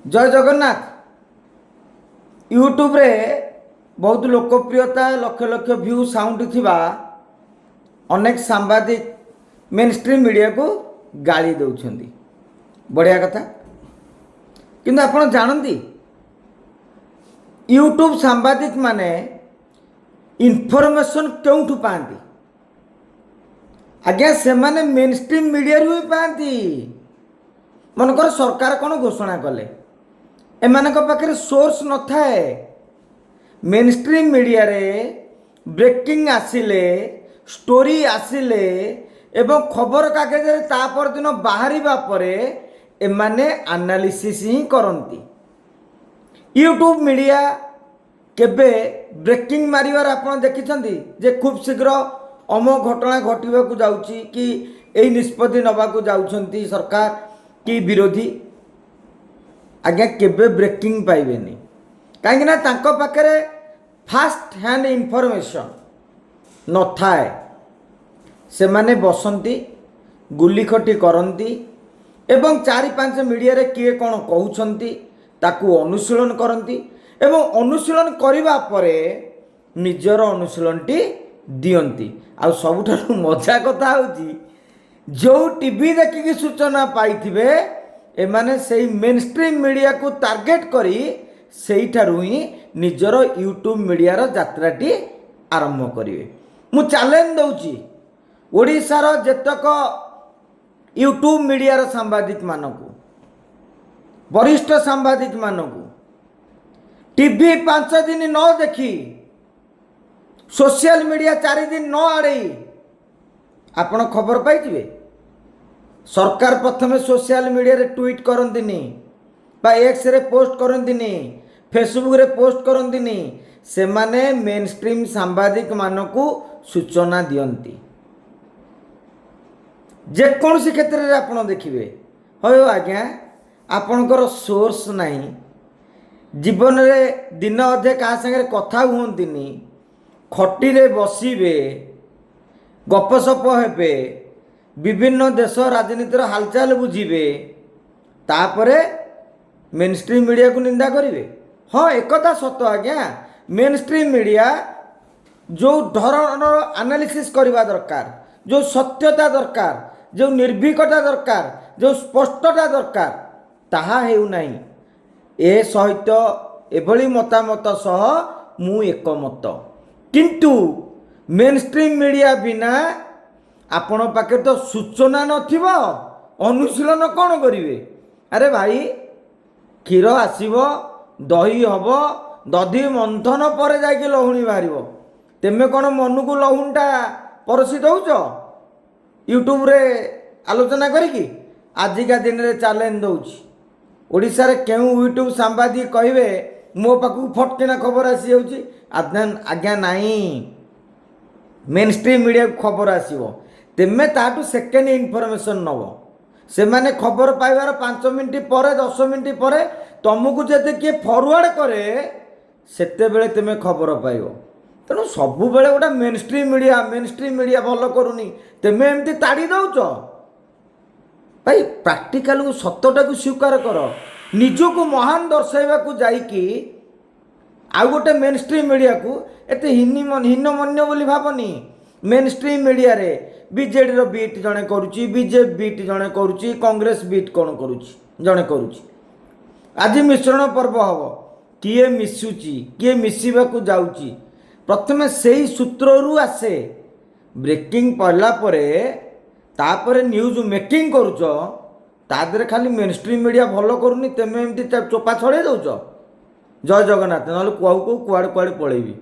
जय जगन्नाथ। यूट्यूब रे बहुत लोकप्रियता लक्ष लक्ष व्यू साउंड थिबा अनेक सांबादिक मेन स्ट्रीम मीडिया को गाली दौरान बढ़िया कथा। किंतु आपण जानती यूट्यूब सांबादिक माने इनफॉरमेशन क्यों पाती? आज्ञा से माने मेन स्ट्रीम मीडिया ही पाती। मनकर सरकार कौन घोषणा कले एमानक पाखे सोर्स न थाए। मेन स्ट्रीम मीडिया रे ब्रेकिंग आसिले स्टोरी आसिले एवं खबर कागज ता परदिन बाहर परे एमाने एनालिसिस ही करती। यूट्यूब मीडिया केबे ब्रेकिंग मारिवार आपण देखिछंती जे खूब शीघ्र अमो घटना घटवा को जाउची कि एई निष्पत्ति नबा को जाउछंती सरकार कि विरोधी? आज्ञा केबे ब्रेकिंग पाइबेनी कहीं ना तांको पाखरे फास्ट हैंड इनफॉरमेशन न थाए। से माने बसंती गुली खटी करती एवं चारि पांच मीडिया रे किए कौन कहउछंती ताकू अनुशीलन करती एवं अनुशीलन करिबा परे निजर अनुशीलनटी दियंती। आ सबुठारु मजा कथा होची जो टीवी देखिकी सूचना पाइथिबे एमाने सेही मेन स्ट्रीम मीडिया को टार्गेट करी सेहीठारु ही निजर यूट्यूब मीडिया रो यात्राटी आरंभ करिवे। मु चैलेंज दउची ओडिशार जेतक यूट्यूब मीडिया रो सांबादिक मानकू वरिष्ठ सांबादिक मानकू टीवी 5 दिन न देखी सोशल मीडिया 4 दिन न आड़े आपण खबर पाइथिबे। सरकार प्रथमे सोशल मीडिया रे ट्वीट करंतिनी बा एक्स रे पोस्ट करंतिनी फेसबुक रे पोस्ट करंतिनी से माने मेन स्ट्रीम सांबादिक मानकू सूचना दियंती। जे कौन सी क्षेत्र रे आपण देखिबे होयो आज्ञा आपणकर सोर्स नहीं जीवन रे दिन अधे का संगे कथा हुंतिनी खटी रे बसिबे गपसप हेबे विभिन्न देश राजनीतिर हालचाल बुझीबे तापरे मेन स्ट्रीम मीडिया को निंदा करिवे। हाँ एकता सत आज्ञा मेन स्ट्रीम मीडिया जो धरण एनालिसिस करवा दरकार जो सत्यता दरकार जो निर्भीकता दरकार जो स्पष्टता दरकार ताहा हेउ नाही। ए सहित एभली मतामत सह मु एकमत। किंतु मेन स्ट्रीम मीडिया बिना आपण पाखे तो सूचना नथिबो अनुशीलन कौन करिवे? अरे भाई क्षीर आसीबो दही हबो दधी मंथन पर जाके लहुणी बाहरिबो तेमे कौन मन को लहुणटा परसी दउच यूट्यूब रे आलोचना करिकी? आजिका दिन रे चैलेंज दउची ओडिसा रे केउ यूट्यूब सांबादिक कहिबे मो पाखु फटकिना खबर आसी जाउची आज्ञा नाही। मेन स्ट्रीम मीडिया को खबर आसीबो तेमे ताटू सेकेंड इनफॉरमेशन नबो से माने खबर पाइबार 5 मिनट पर 10 मिनट पर तुमको जदि किए फॉरवर्ड करे सेते बेले तुम खबर पाइबो। तेणु सबु बेले गोटा मेन स्ट्रीम मीडिया भल करूनी तेमे एमती ताड़ी दउच भाई प्रैक्टिकल को सत्यटा को स्वीकार कर निजको महान दर्शाइबा को जाइकी आउ गोटे मेन स्ट्रीम मीडिया को एते हीनमन्य बोली भावनी। मेन स्ट्रीम मीडिया रे बीजेडी रो बीट जणे करूची बीजेपी बीट जणे करूची कांग्रेस बीट कोन करूची जणे करूची। आज मिश्रण पर्व हबो किए मिसुची किए मिसिबा को जाउची प्रथमे सेही सूत्र रु आसे ब्रेकिंग पड़ला परे तापरे न्यूज मेकिंग करूच तादरे खाली मेन स्ट्रीम मीडिया भल करूनी तेमे एमती चोपा छड़े दउच। जय जगन्नाथ नहले कुआउ कुआड़े कुआड़े पळेबी।